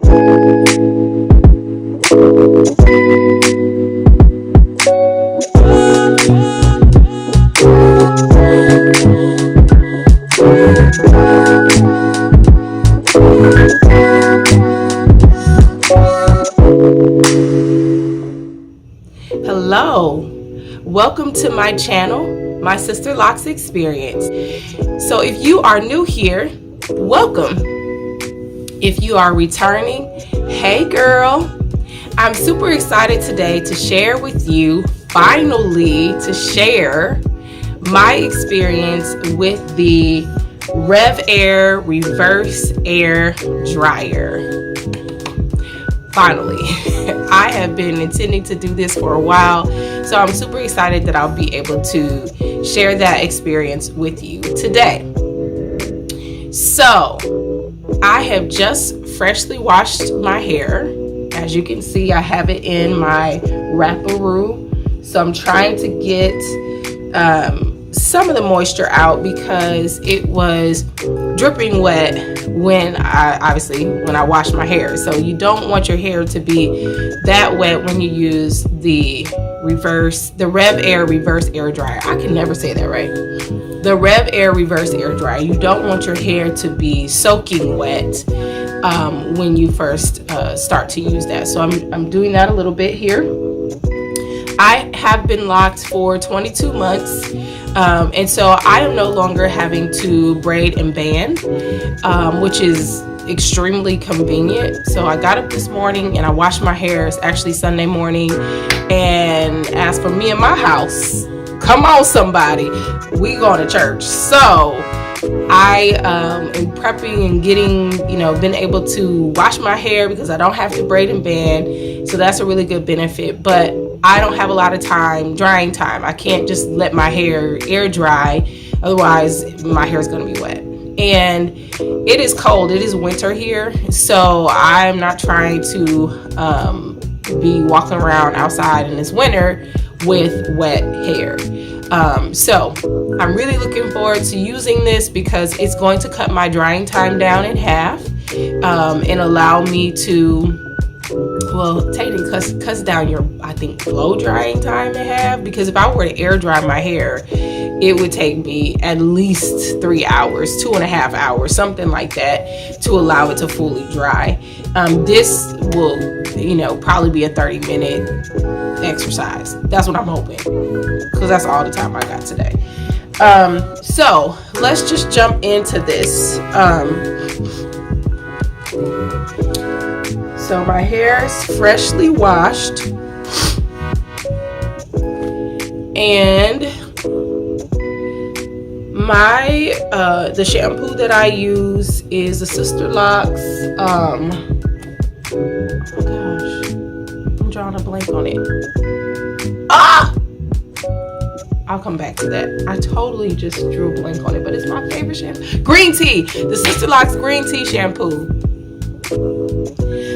Hello, welcome to my channel, my Sisterlocks experience. So if you are new here, welcome. If you are returning, hey girl. I'm super excited today to share with you, finally to share my experience with the Revair reverse air dryer. Finally, I have been intending to do this for a while, so I'm super excited that I'll be able to share that experience with you today. So, I have just freshly washed my hair. As you can see, I have it in my wrapperoo, so I'm trying to get some of the moisture out because it was dripping wet when I washed my hair. So you don't want your hair to be that wet when you use the Revair reverse air dryer. I can never say that right. The Revair reverse air dryer. You don't want your hair to be soaking wet when you first start to use that. So I'm doing that a little bit here. I have been locked for 22 months. And so I am no longer having to braid and band, which is extremely convenient. So I got up this morning and I washed my hair. It's actually Sunday morning. And as for me and my house, come on somebody, we going to church. So I am prepping and getting, been able to wash my hair because I don't have to braid and band. So that's a really good benefit. But I don't have a lot of drying time. I can't just let my hair air dry. Otherwise, my hair is going to be wet. And it is cold. It is winter here. So I'm not trying to be walking around outside in this winter with wet hair. So I'm really looking forward to using this because it's going to cut my drying time down in half and allow me to, well, technically cuts down your, I think, blow drying time in half, because if I were to air dry my hair, it would take me at least 3 hours, 2.5 hours, something like that, to allow it to fully dry. This will, probably be a 30-minute exercise. That's what I'm hoping, because that's all the time I got today. So let's just jump into this. So my hair is freshly washed, and the shampoo that I use is the Sisterlocks. Oh gosh, I'm drawing a blank on it. I'll come back to that. I totally just drew a blank on it, but it's my favorite shampoo. Green tea, the Sisterlocks green tea shampoo.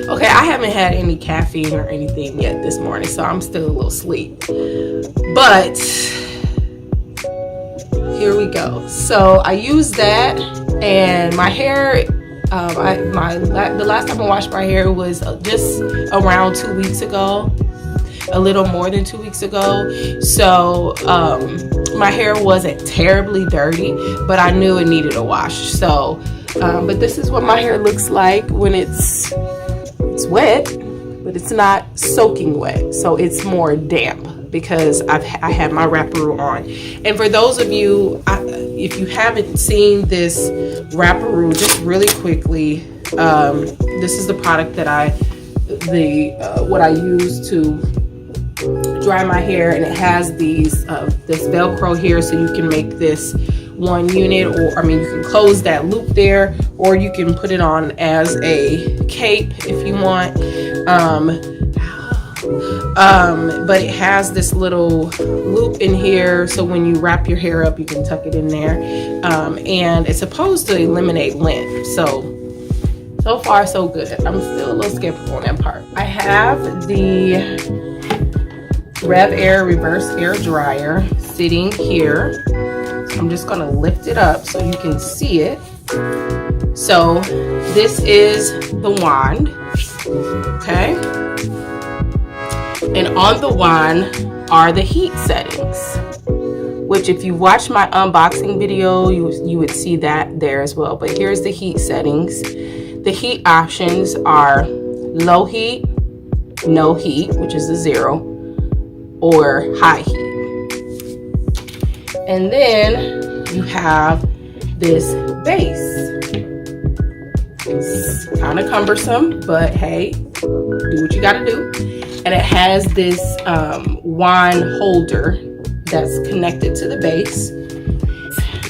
Okay, I haven't had any caffeine or anything yet this morning, so I'm still a little asleep. But here we go. So I used that, and my hair, the last time I washed my hair was just around 2 weeks ago, a little more than 2 weeks ago. So my hair wasn't terribly dirty, but I knew it needed a wash. So, but this is what my hair looks like when it's wet, but it's not soaking wet, so it's more damp because I have my wrapperoo on. And for those of you, if you haven't seen this wrapperoo, just really quickly, this is the product that what I use to dry my hair, and it has these this Velcro here, so you can make this one unit, or you can close that loop there, or you can put it on as a cape if you want. But it has this little loop in here, so when you wrap your hair up, you can tuck it in there. And it's supposed to eliminate lint. So far so good. I'm still a little skeptical on that part. I have the Revair reverse air dryer sitting here. So I'm just gonna lift it up so you can see it. So this is the wand, okay? And on the wand are the heat settings, which if you watch my unboxing video, you would see that there as well. But here's the heat settings. The heat options are low heat, no heat, which is the 0, or high heat. And then you have this base. It's kind of cumbersome, but hey, do what you gotta do. And it has this wand holder that's connected to the base.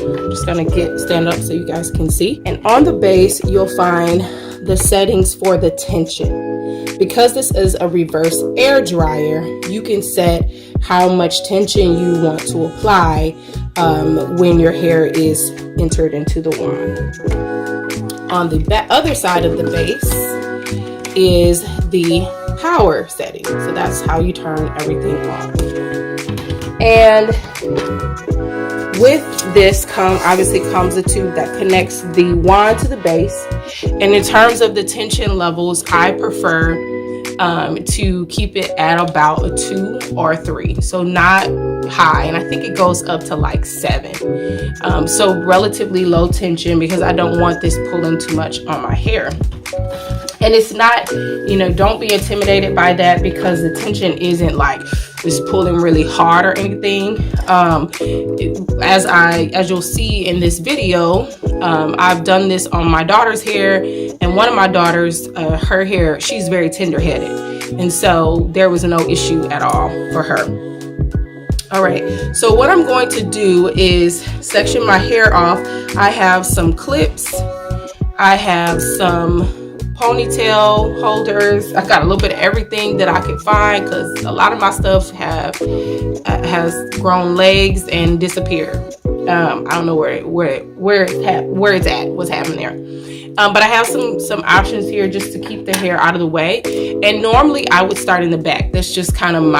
I'm just gonna stand up so you guys can see. And on the base, you'll find the settings for the tension. Because this is a reverse air dryer, you can set how much tension you want to apply when your hair is entered into the wand. On the other side of the base is the power setting. So that's how you turn everything on. And with this obviously comes a tube that connects the wand to the base. And in terms of the tension levels, I prefer to keep it at about a 2 or 3. So not high, and I think it goes up to like 7. So relatively low tension, because I don't want this pulling too much on my hair. And it's not, don't be intimidated by that, because the tension isn't like just pulling really hard or anything. As you'll see in this video, I've done this on my daughter's hair, and one of my daughters, her hair, she's very tender-headed, and so there was no issue at all for her. All right, so what I'm going to do is section my hair off. I have some clips, I have some ponytail holders. I got a little bit of everything that I could find, because a lot of my stuff has grown legs and disappeared. I don't know where it's at, what's happening there. But I have some options here just to keep the hair out of the way. And normally I would start in the back. That's just kind of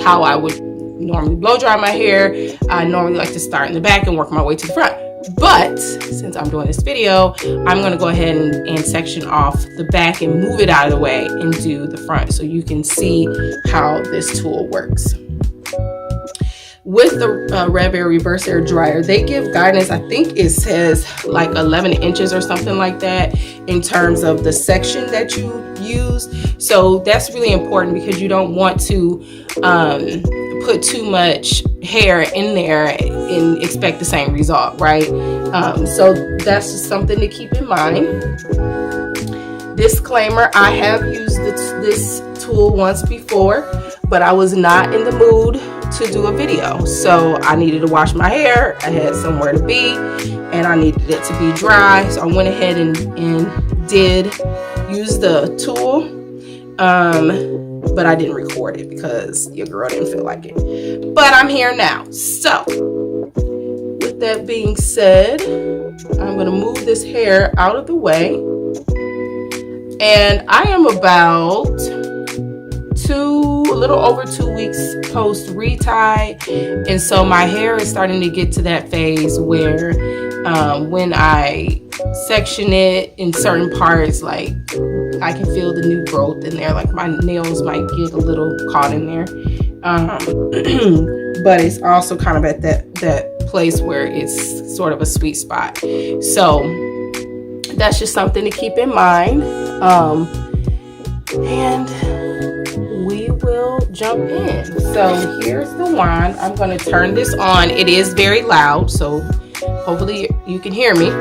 how I would normally blow dry my hair. I normally like to start in the back and work my way to the front. But since I'm doing this video, I'm going to go ahead and section off the back and move it out of the way and do the front, so you can see how this tool works. With the Revair reverse air dryer, they give guidance. I think it says like 11 inches or something like that in terms of the section that you use. So that's really important, because you don't want to put too much hair in there and expect the same result, right? So that's just something to keep in mind. Disclaimer, I have used this tool once before, but I was not in the mood to do a video. So I needed to wash my hair, I had somewhere to be, and I needed it to be dry. So I went ahead and did use the tool. But I didn't record it because your girl didn't feel like it. But I'm here now. So with that being said, I'm going to move this hair out of the way. And I am about a little over 2 weeks post retie. And so my hair is starting to get to that phase where when I section it in certain parts, like I can feel the new growth in there, like my nails might get a little caught in there, but it's also kind of at that place where it's sort of a sweet spot. So that's just something to keep in mind, and we will jump in. So here's the wand. I'm going to turn this on. It is very loud, so hopefully you can hear me.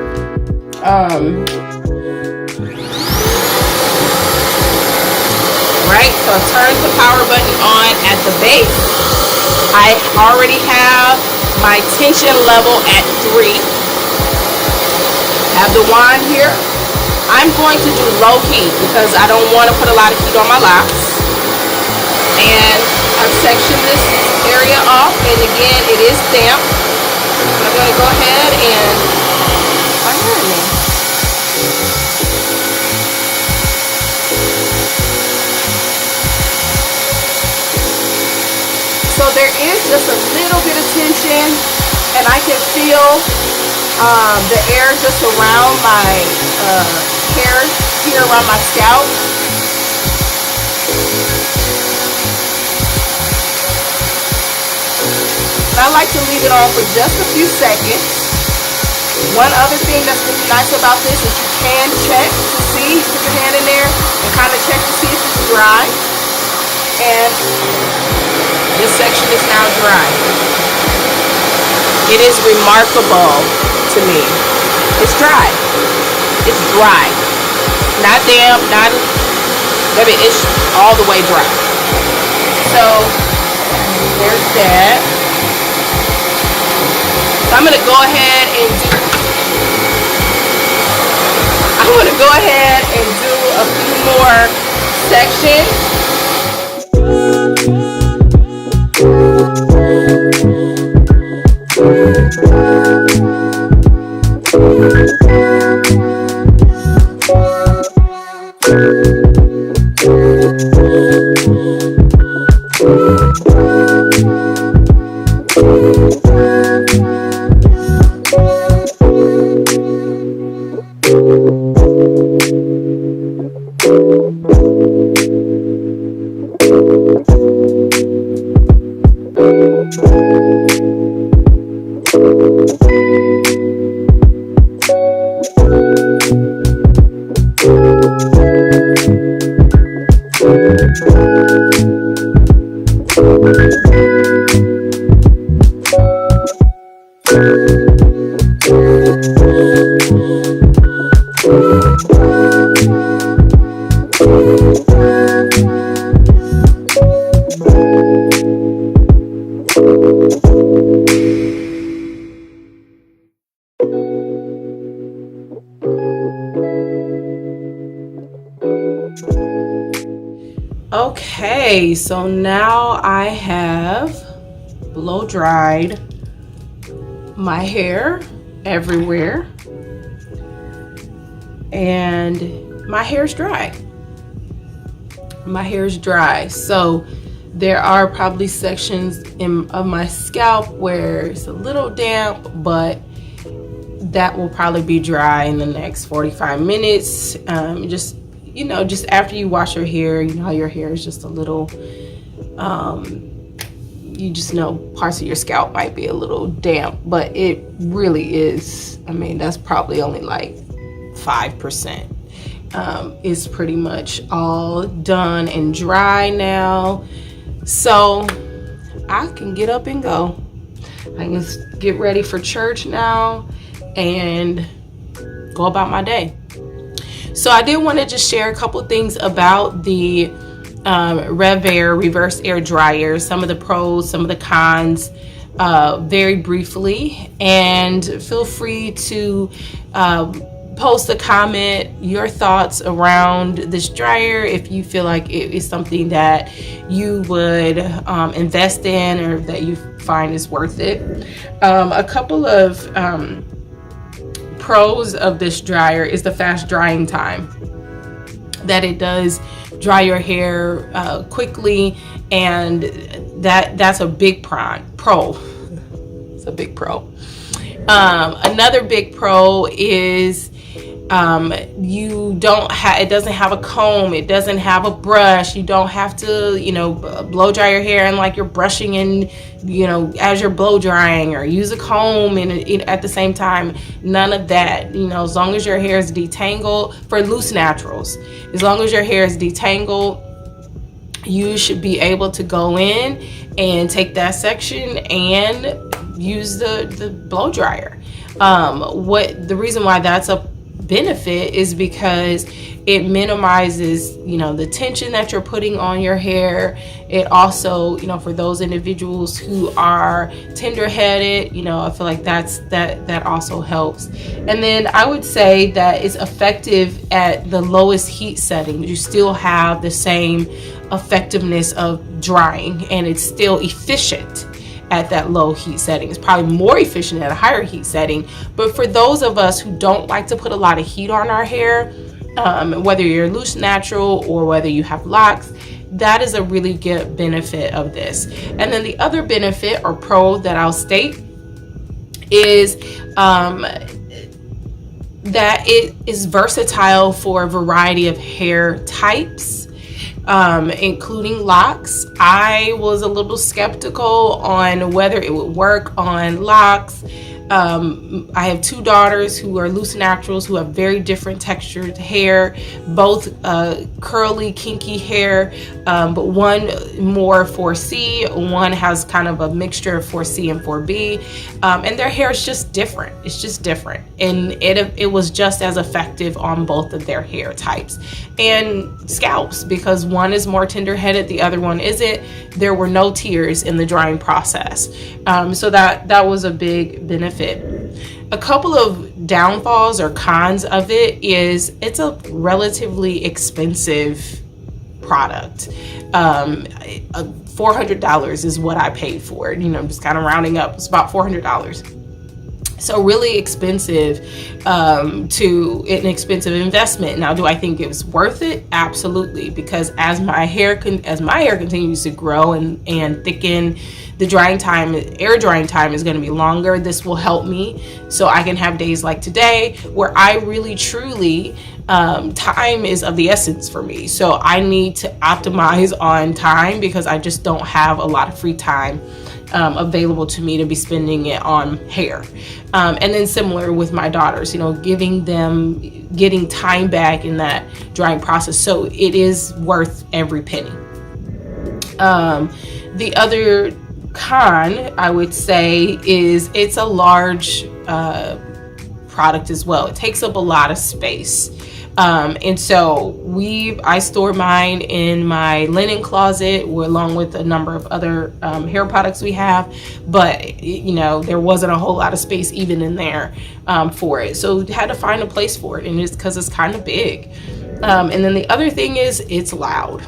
Right, so I turned the power button on at the base. I already have my tension level at 3. Have the wand here. I'm going to do low heat because I don't want to put a lot of heat on my locks. And I've sectioned this area off, and again, it is damp. I'm going to go ahead and marinate. So there is just a little bit of tension, and I can feel The air just around my hair here around my scalp. And I like to leave it on for just a few seconds. One other thing that's really nice about this is you can check to see, put your hand in there and kind of check to see if it's dry. And this section is now dry. It is remarkable to me. It's dry. It's dry. Not damp, not, baby, it's all the way dry. So, there's that. So I'm going to go ahead and do a few more sections. Okay, so now I have blow dried my hair everywhere and my hair's dry. My hair's dry. So there are probably sections of my scalp where it's a little damp, but that will probably be dry in the next 45 minutes. Just after you wash your hair, you know how your hair is just a little, you just know parts of your scalp might be a little damp, but it really is, I mean, that's probably only like 5%. It's pretty much all done and dry now. So I can get up and go. I can get ready for church now and go about my day. So I did want to just share a couple things about the Revair reverse air dryer, some of the pros, some of the cons, very briefly, and feel free to post a comment, your thoughts around this dryer, if you feel like it is something that you would invest in or that you find is worth it. A couple of pros of this dryer is the fast drying time, that it does dry your hair quickly, and that's a big pro. It's a big pro. Another big pro is it doesn't have a comb, it doesn't have a brush, you don't have to blow dry your hair and like you're brushing and as you're blow drying, or use a comb and at the same time. None of that. As long as your hair is detangled, for loose naturals, as long as your hair is detangled, you should be able to go in and take that section and use the blow dryer. The reason why that's a benefit is because it minimizes the tension that you're putting on your hair. It also, for those individuals who are tender-headed, I feel like that also helps. And then I would say that it's effective at the lowest heat setting. You still have the same effectiveness of drying, and it's still efficient at that low heat setting. It's probably more efficient at a higher heat setting, but for those of us who don't like to put a lot of heat on our hair, whether you're loose natural or whether you have locks, that is a really good benefit of this. And then the other benefit or pro that I'll state is that it is versatile for a variety of hair types, including locks. I was a little skeptical on whether it would work on locks. I have two daughters who are loose naturals who have very different textured hair, both curly, kinky hair, but one more 4C, one has kind of a mixture of 4C and 4B, and their hair is just different. It's just different, and it was just as effective on both of their hair types and scalps, because one is more tender-headed, the other one isn't. There were no tears in the drying process, so that was a big benefit. A couple of downfalls or cons of it is it's a relatively expensive product. $400 is what I paid for it. Just kind of rounding up, it's about $400. So really expensive, to an expensive investment. Now, do I think it's worth it? Absolutely, because as my hair continues to grow and thicken, the air drying time is going to be longer. This will help me so I can have days like today where I really truly, time is of the essence for me. So I need to optimize on time because I just don't have a lot of free time available to me to be spending it on hair. And then similar with my daughters, getting time back in that drying process. So it is worth every penny. The other con, I would say, is it's a large product as well. It takes up a lot of space. And so I store mine in my linen closet along with a number of other hair products we have, but there wasn't a whole lot of space even in there for it, so had to find a place for it, and it's because it's kind of big. And then the other thing is it's loud.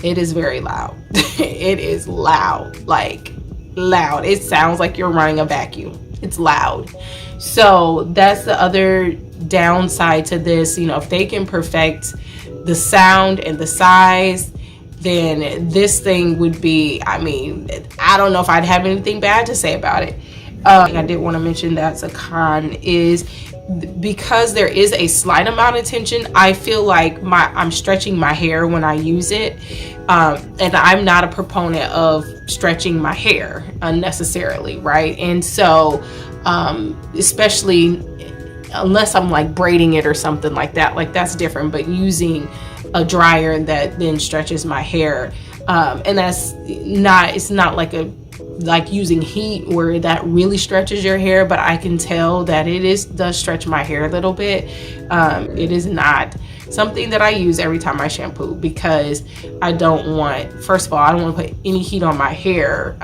It is very loud. It is loud, like loud. It sounds like you're running a vacuum. It's loud. So that's the other downside to this. If they can perfect the sound and the size, then this thing would be, I don't know if I'd have anything bad to say about it. I did want to mention that's a con is because there is a slight amount of tension. I feel like I'm stretching my hair when I use it, and I'm not a proponent of stretching my hair unnecessarily, right? And so especially unless I'm like braiding it or something like that, like that's different, but using a dryer that then stretches my hair, and it's not like using heat where that really stretches your hair, but I can tell that does stretch my hair a little bit. It is not something that I use every time I shampoo, because I don't want to put any heat on my hair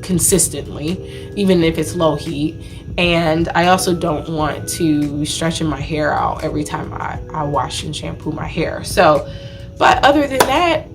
consistently, even if it's low heat. And I also don't want to be stretching my hair out every time I wash and shampoo my hair. So, but other than that,